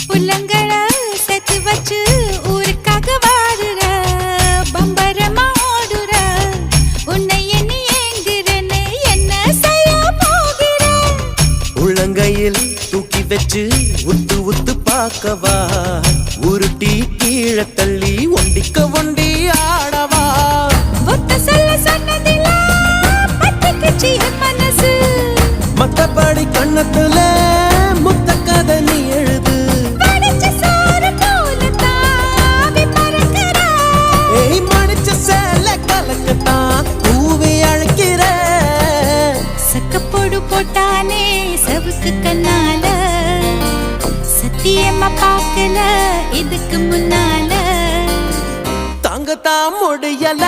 உள்ளங்கள சேர்த்து வச்சு ஊருக்காக வாடுற பம்பரமா ஓடுற உன்னை எண்ணி ஏங்குறேன்னு என்ன செய்ய போகிற உள்ளங்கையில் தூக்கி வச்சு உத்து உத்து பார்க்கவா உருட்டி கீழே தள்ளி ஒண்டிக்க ஒண்டி ஆடவா ஒத்த சொல்ல சொன்னதில்ல பத்திக்குச்சு என் மனசு மத்தபடி கண்ணத்துல முத்த கதை நீ எழுது படிச்ச சோறு போல தாவி பறக்கிற ஏய் மடிச்ச சேலை கலக்கத்தான் பூவி அழைக்கிற சக்கப்போடு போட்டானே சவுக்கு கண்ணால சத்தியமா பார்க்கல இதுக்கு முன்னால தாங்கத்தான் முடியல